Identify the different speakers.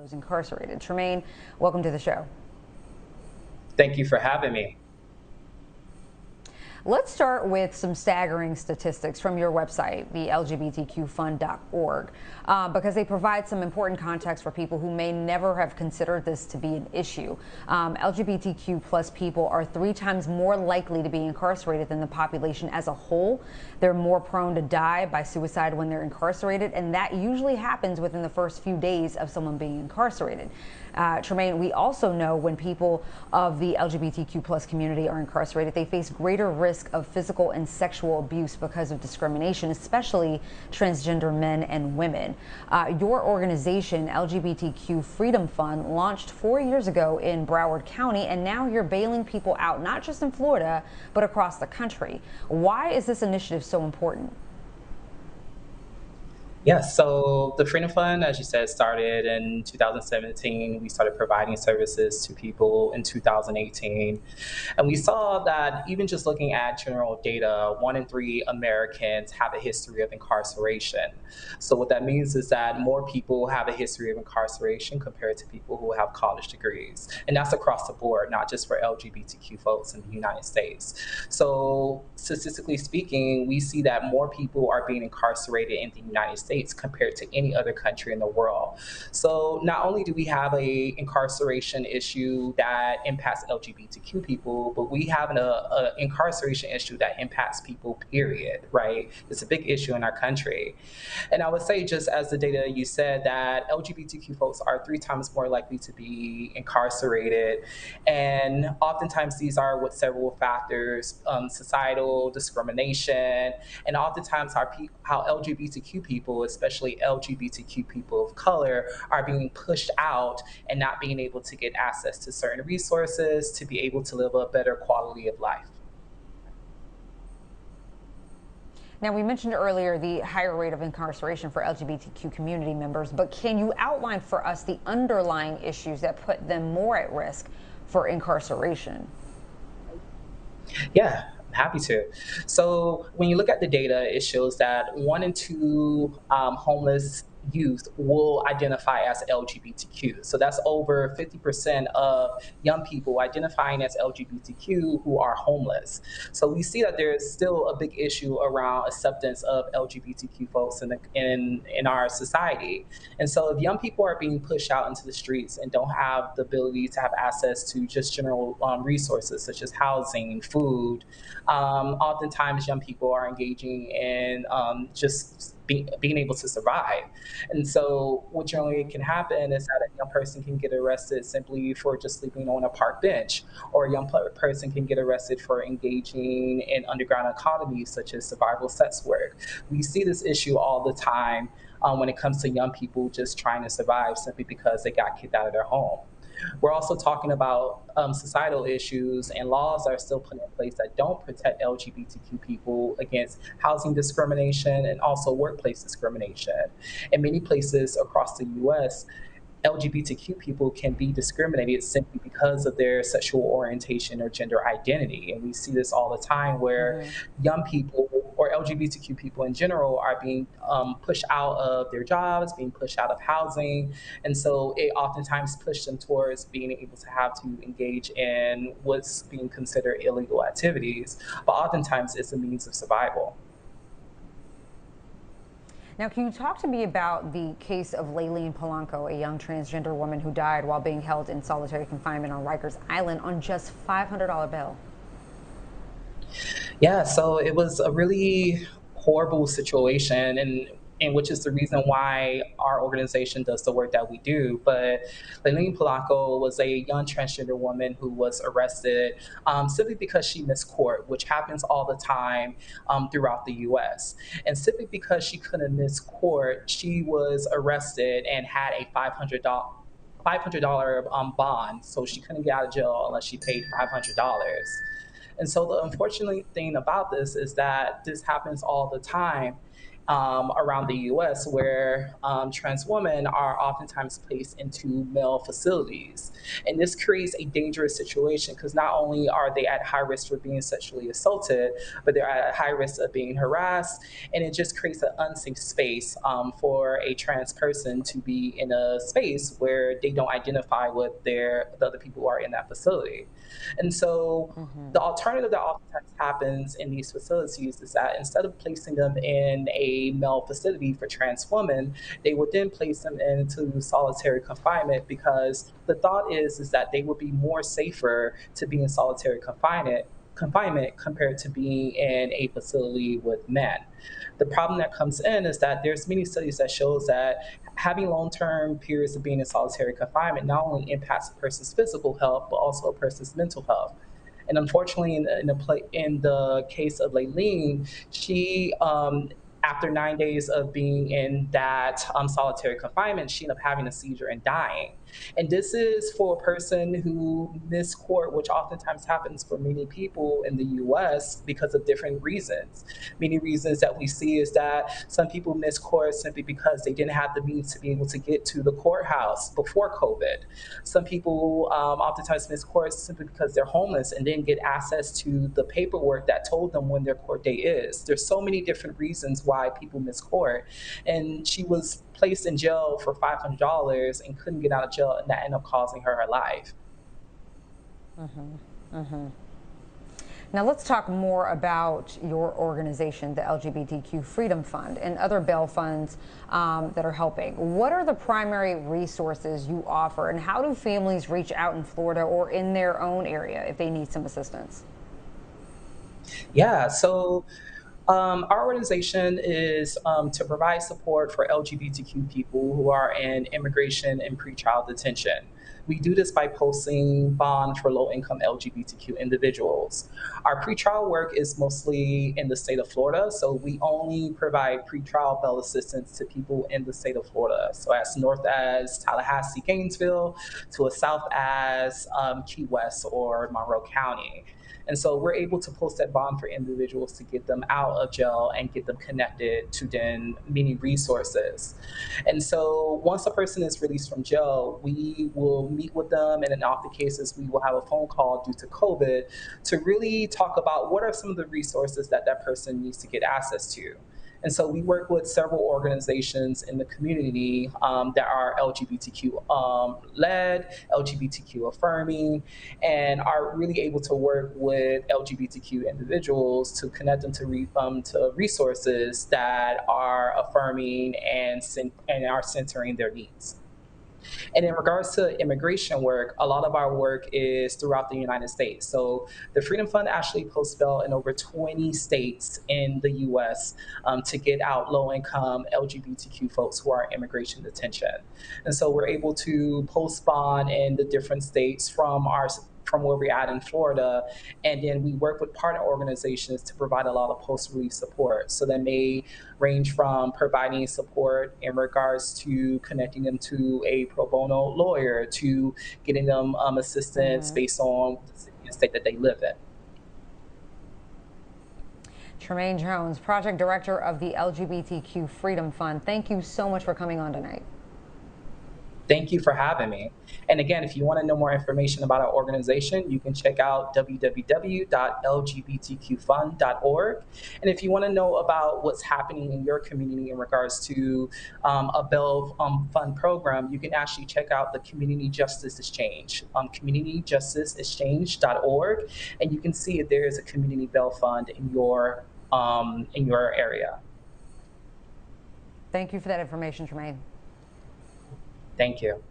Speaker 1: those incarcerated. Tremaine, welcome to the show.
Speaker 2: Thank you for having me.
Speaker 1: Let's start with some staggering statistics from your website, the LGBTQfund.org, because they provide some important context for people who may never have considered this to be an issue. LGBTQ plus people are 3 times more likely to be incarcerated than the population as a whole. They're more prone to die by suicide when they're incarcerated, and that usually happens within the first few days of someone being incarcerated. Tremaine, we also know when people of the LGBTQ plus community are incarcerated, they face greater risk of physical and sexual abuse because of discrimination, especially transgender men and women. Your organization, LGBTQ Freedom Fund, launched 4 years ago in Broward County, and now you're bailing people out, not just in Florida, but across the country. Why is this initiative so important?
Speaker 2: Yes, so the Freedom Fund, as you said, started in 2017. We started providing services to people in 2018. And we saw that even just looking at general data, 1 in 3 Americans have a history of incarceration. So what that means is that more people have a history of incarceration compared to people who have college degrees. And that's across the board, not just for LGBTQ folks in the United States. So statistically speaking, we see that more people are being incarcerated in the United States compared to any other country in the world. So not only do we have a incarceration issue that impacts LGBTQ people, but we have an incarceration issue that impacts people, period, right? It's a big issue in our country. And I would say, just as the data you said, that LGBTQ folks are 3 times more likely to be incarcerated. And oftentimes these are with several factors, societal discrimination, and oftentimes how LGBTQ people, especially LGBTQ people of color, are being pushed out and not being able to get access to certain resources to be able to live a better quality of life.
Speaker 1: Now, we mentioned earlier the higher rate of incarceration for LGBTQ community members, but can you outline for us the underlying issues that put them more at risk for incarceration?
Speaker 2: Yeah, I'm happy to. So when you look at the data, it shows that 1 in 2 homeless youth will identify as LGBTQ. So that's over 50% of young people identifying as LGBTQ who are homeless. So we see that there is still a big issue around acceptance of LGBTQ folks in our society. And so if young people are being pushed out into the streets and don't have the ability to have access to just general resources such as housing, food, oftentimes young people are engaging in just being able to survive. And so what generally can happen is that a young person can get arrested simply for just sleeping on a park bench, or a young person can get arrested for engaging in underground economies such as survival sex work. We see this issue all the time when it comes to young people just trying to survive simply because they got kicked out of their home. We're also talking about societal issues, and laws are still put in place that don't protect LGBTQ people against housing discrimination and also workplace discrimination. In many places across the US, LGBTQ people can be discriminated simply because of their sexual orientation or gender identity. And we see this all the time where young people or LGBTQ people in general are being pushed out of their jobs, being pushed out of housing. And so it oftentimes pushes them towards being able to have to engage in what's being considered illegal activities. But oftentimes it's a means of survival.
Speaker 1: Now, can you talk to me about the case of Layleen Polanco, a young transgender woman who died while being held in solitary confinement on Rikers Island on just $500 bail?
Speaker 2: Yeah, so it was a really horrible situation, and which is the reason why our organization does the work that we do. But Laineen Polanco was a young transgender woman who was arrested simply because she missed court, which happens all the time throughout the U.S. And simply because she couldn't miss court, she was arrested and had a $500 bond, so she couldn't get out of jail unless she paid $500. And so the unfortunate thing about this is that this happens all the time. around the US where trans women are oftentimes placed into male facilities. And this creates a dangerous situation because not only are they at high risk for being sexually assaulted, but they're at a high risk of being harassed. And it just creates an unsafe space for a trans person to be in a space where they don't identify with the other people who are in that facility. And so the alternative that oftentimes happens in these facilities is that instead of placing them in a male facility for trans women, they would then place them into solitary confinement because the thought is that they would be more safer to be in solitary confinement compared to being in a facility with men. The problem that comes in is that there's many studies that shows that having long-term periods of being in solitary confinement not only impacts a person's physical health, but also a person's mental health. And unfortunately, in the case of Laylene, she after 9 days of being in that solitary confinement, she ended up having a seizure and dying. And this is for a person who missed court, which oftentimes happens for many people in the US because of different reasons. Many reasons that we see is that some people miss court simply because they didn't have the means to be able to get to the courthouse before COVID. Some people oftentimes miss court simply because they're homeless and didn't get access to the paperwork that told them when their court date is. There's so many different reasons why people miss court. And she was placed in jail for $500 and couldn't get out of jail, and that ended up costing her life.
Speaker 1: Now let's talk more about your organization, the LGBTQ Freedom Fund, and other bail funds that are helping. What are the primary resources you offer, and how do families reach out in Florida or in their own area if they need some assistance?
Speaker 2: Yeah, so our organization is to provide support for LGBTQ people who are in immigration and pretrial detention. We do this by posting bond for low-income LGBTQ individuals. Our pretrial work is mostly in the state of Florida, so we only provide pretrial bail assistance to people in the state of Florida. So as north as Tallahassee, Gainesville, to as south as Key West or Monroe County. And so we're able to post that bond for individuals to get them out of jail and get them connected to then many resources. And so once a person is released from jail, we will meet with them, and in often cases, we will have a phone call due to COVID to really talk about what are some of the resources that that person needs to get access to. And so we work with several organizations in the community that are LGBTQ led, LGBTQ affirming, and are really able to work with LGBTQ individuals to connect them to resources that are affirming and are centering their needs. And in regards to immigration work, a lot of our work is throughout the United States. So the Freedom Fund actually posts bail in over 20 states in the US to get out low income LGBTQ folks who are in immigration detention. And so we're able to post bond in the different states from where we're at in Florida. And then we work with partner organizations to provide a lot of post-release support. So that may range from providing support in regards to connecting them to a pro bono lawyer to getting them assistance based on the city and state that they live in.
Speaker 1: Tremaine Jones, Project Director of the LGBTQ Freedom Fund, thank you so much for coming on tonight.
Speaker 2: Thank you for having me. And again, if you want to know more information about our organization, you can check out www.lgbtqfund.org. And if you want to know about what's happening in your community in regards to a bail fund program, you can actually check out the Community Justice Exchange, communityjusticeexchange.org, and you can see if there is a community bail fund in your area.
Speaker 1: Thank you for that information, Tremaine.
Speaker 2: Thank you.